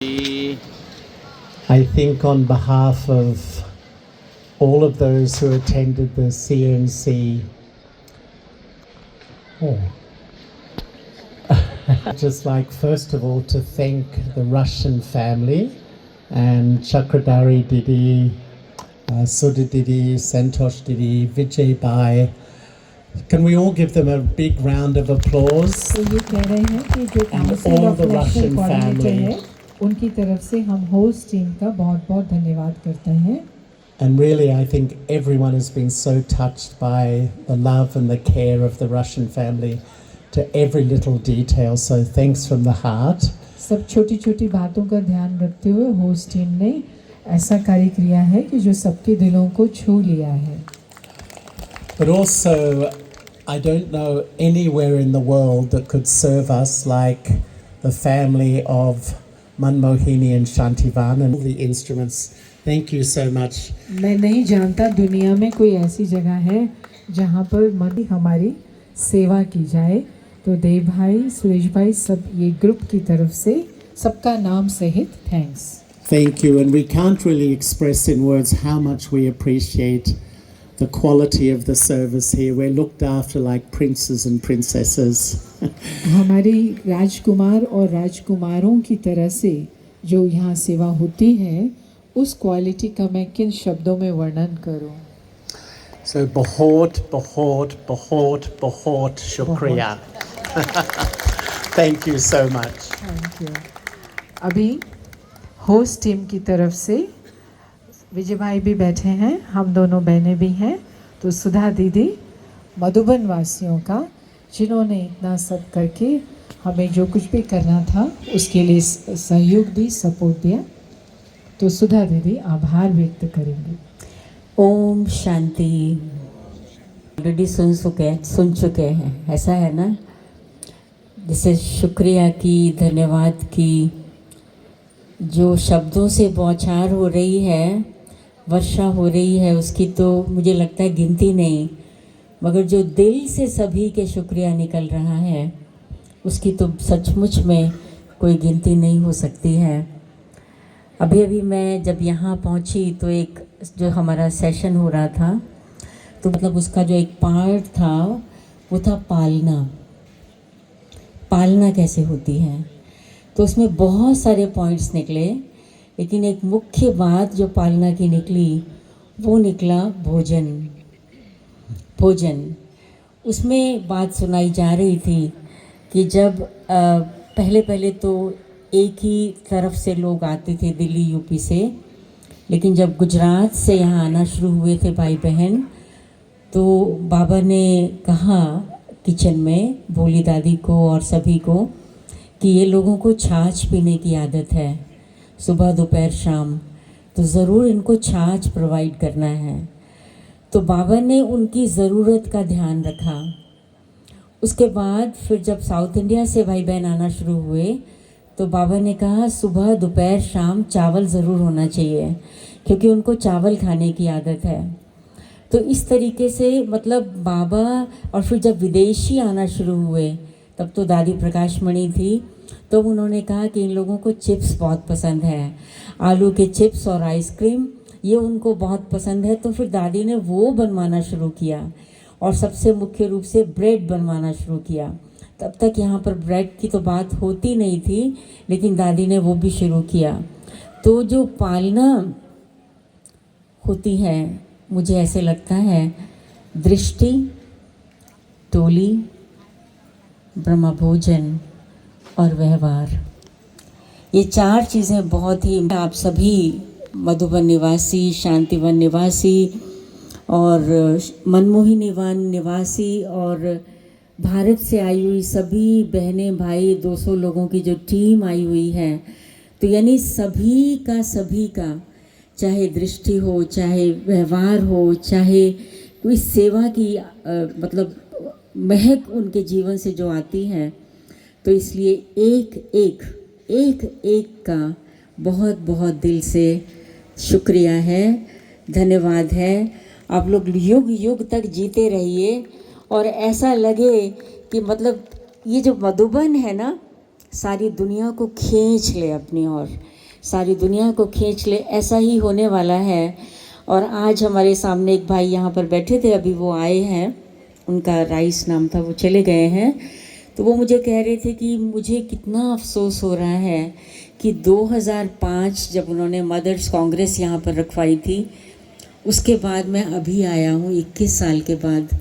I think on behalf of all of those who attended the CNC, I'd just like first of all to thank the Russian family and Chakradari Didi, Sudha Didi, Santosh Didi, Vijay Bai. Can we all give them a big round of applause? तो ये कह रहे हैं कि जो council of national coordinator है उनकी तरफ से हम होस्ट टीम का बहुत-बहुत धन्यवाद करते हैं. And really, I think everyone has been so touched by the love and the care of the Russian family to every little detail. So thanks from the heart. सब छोटी-छोटी बातों का ध्यान रखते हुए होस्ट टीम ने ऐसा कार्य किया है कि जो सबके दिलों को छू लिया है. But also, I don't know anywhere in the world that could serve us like the family of Manmohini and Shantivan and all the instruments. Thank you so much. मैं नहीं जानता दुनिया में कोई ऐसी जगह है जहाँ पर मन हमारी सेवा की जाए. तो देव भाई, सुरेश भाई, सब ये ग्रुप की तरफ से सबका नाम सहित thanks. Thank you, and we can't really express in words how much we appreciate the quality of the service here. We're looked after like princes and princesses. हमारी राजकुमार और राजकुमारों की तरह से जो यहाँ सेवा होती है उस क्वालिटी का मैं किन शब्दों में वर्णन करूँ. So बहुत शुक्रिया. Thank you so much. Thank you. अभी होस्ट टीम की तरफ से विजय भाई भी बैठे हैं, हम दोनों बहनें भी हैं. तो सुधा दीदी मधुबन वासियों का जिन्होंने इतना सब करके हमें जो कुछ भी करना था उसके लिए सहयोग दी, सपोर्ट दिया. तो सुधा दीदी आभार व्यक्त करेंगे. ओम शांति. ऑलरेडी सुन चुके हैं, ऐसा है ना. जैसे शुक्रिया की, धन्यवाद की, जो शब्दों से बौछार हो रही है, वर्षा हो रही है, उसकी तो मुझे लगता है गिनती नहीं. मगर जो दिल से सभी के शुक्रिया निकल रहा है उसकी तो सचमुच में कोई गिनती नहीं हो सकती है. अभी मैं जब यहाँ पहुँची तो एक जो हमारा सेशन हो रहा था तो मतलब उसका जो एक पार्ट था वो था पालना कैसे होती है. तो उसमें बहुत सारे पॉइंट्स निकले, लेकिन एक मुख्य बात जो पालना की निकली वो निकला भोजन. उसमें बात सुनाई जा रही थी कि जब पहले तो एक ही तरफ से लोग आते थे, दिल्ली यूपी से, लेकिन जब गुजरात से यहाँ आना शुरू हुए थे भाई बहन, तो बाबा ने कहा किचन में भोली दादी को और सभी को कि ये लोगों को छाछ पीने की आदत है सुबह दोपहर शाम, तो ज़रूर इनको छाछ प्रोवाइड करना है. तो बाबा ने उनकी ज़रूरत का ध्यान रखा. उसके बाद फिर जब साउथ इंडिया से भाई बहन आना शुरू हुए तो बाबा ने कहा सुबह दोपहर शाम चावल ज़रूर होना चाहिए, क्योंकि उनको चावल खाने की आदत है. तो इस तरीके से मतलब बाबा, और फिर जब विदेशी आना शुरू हुए तब तो दादी प्रकाश मणि थी, तो उन्होंने कहा कि इन लोगों को चिप्स बहुत पसंद है, आलू के चिप्स और आइसक्रीम ये उनको बहुत पसंद है. तो फिर दादी ने वो बनवाना शुरू किया और सबसे मुख्य रूप से ब्रेड बनवाना शुरू किया. तब तक यहाँ पर ब्रेड की तो बात होती नहीं थी, लेकिन दादी ने वो भी शुरू किया. तो जो पालना होती है, मुझे ऐसे लगता है दृष्टि, टोली, ब्रह्म भोजन और व्यवहार, ये चार चीज़ें बहुत ही, आप सभी मधुबन निवासी, शांतिवन निवासी और मनमोहिनी वन निवासी और भारत से आई हुई सभी बहनें भाई 200 लोगों की जो टीम आई हुई है, तो यानी सभी का चाहे दृष्टि हो, चाहे व्यवहार हो, चाहे कोई सेवा की मतलब महक उनके जीवन से जो आती है, तो इसलिए एक का बहुत दिल से शुक्रिया है, धन्यवाद है. आप लोग युग तक जीते रहिए और ऐसा लगे कि मतलब ये जो मधुबन है ना, सारी दुनिया को खींच ले अपनी ओर, सारी दुनिया को खींच ले, ऐसा ही होने वाला है। और आज हमारे सामने एक भाई यहाँ पर बैठे थे, अभी वो आए हैं, उनका राइस नाम था, वो चले गए हैं। तो वो मुझे कह रहे थे कि मुझे कितना अफसोस हो रहा है कि 2005 जब उन्होंने मदर्स कांग्रेस यहाँ पर रखवाई थी, उसके बाद मैं अभी आया हूँ 21 साल के बाद।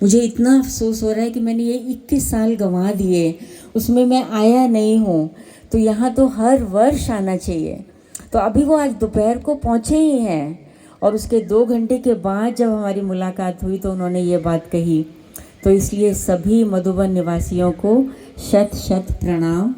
मुझे इतना अफसोस हो रहा है कि मैंने ये 21 साल गंवा दिए, उसमें मैं आया नहीं हूँ। तो यहाँ तो हर वर्ष आना चाहिए। तो अभी वो आज दोपहर को पहुँचे ही हैं और उसके 2 घंटे के बाद जब हमारी मुलाकात हुई तो उन्होंने ये बात कही। तो इसलिए सभी मधुबन निवासियों को शत शत प्रणाम,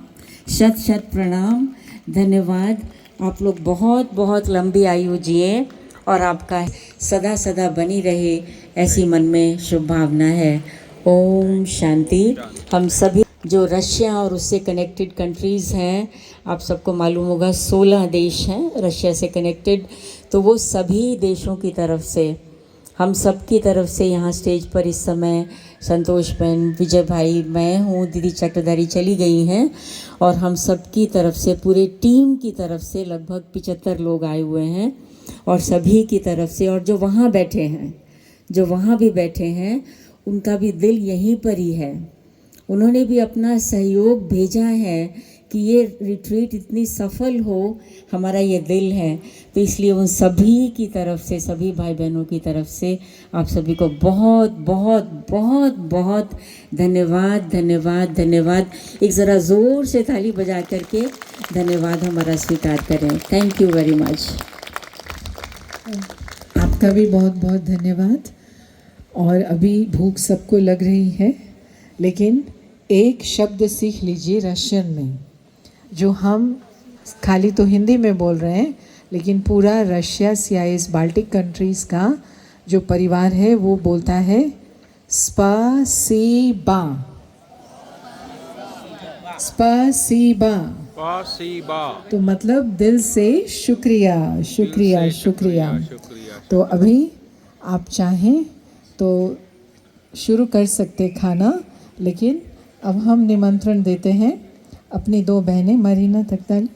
शत शत प्रणाम, धन्यवाद। आप लोग बहुत बहुत लंबी आयु जिए और आपका सदा सदा बनी रहे, ऐसी मन में शुभ भावना है। ओम शांति। हम सभी जो रशिया और उससे कनेक्टेड कंट्रीज़ हैं, आप सबको मालूम होगा 16 देश हैं रशिया से कनेक्टेड, तो वो सभी देशों की तरफ से, हम सब की तरफ से यहाँ स्टेज पर इस समय संतोष बहन, विजय भाई, मैं हूँ, दीदी चक्रधारी चली गई हैं, और हम सब की तरफ से, पूरे टीम की तरफ से लगभग 75 लोग आए हुए हैं, और सभी की तरफ से, और जो वहाँ बैठे हैं, जो वहाँ भी बैठे हैं, उनका भी दिल यहीं पर ही है। उन्होंने भी अपना सहयोग भेजा है कि ये रिट्रीट इतनी सफल हो, हमारा ये दिल है। तो इसलिए उन सभी की तरफ से, सभी भाई बहनों की तरफ से आप सभी को बहुत बहुत बहुत बहुत धन्यवाद, धन्यवाद, धन्यवाद। एक ज़रा ज़ोर से ताली बजा करके धन्यवाद हमारा स्वीकार करें। Thank you very much. आपका भी बहुत बहुत धन्यवाद। और अभी भूख सबको लग रही है, लेकिन एक शब्द सीख लीजिए रशियन में, जो हम खाली तो हिंदी में बोल रहे हैं, लेकिन पूरा रशिया CIS बाल्टिक कंट्रीज़ का जो परिवार है वो बोलता है स्पासीबा, स्पासीबा। तो मतलब दिल से शुक्रिया, शुक्रिया, शुक्रिया। तो अभी आप चाहें तो शुरू कर सकते खाना, लेकिन अब हम निमंत्रण देते हैं अपनी 2 बहनें, मरीना तख्ताली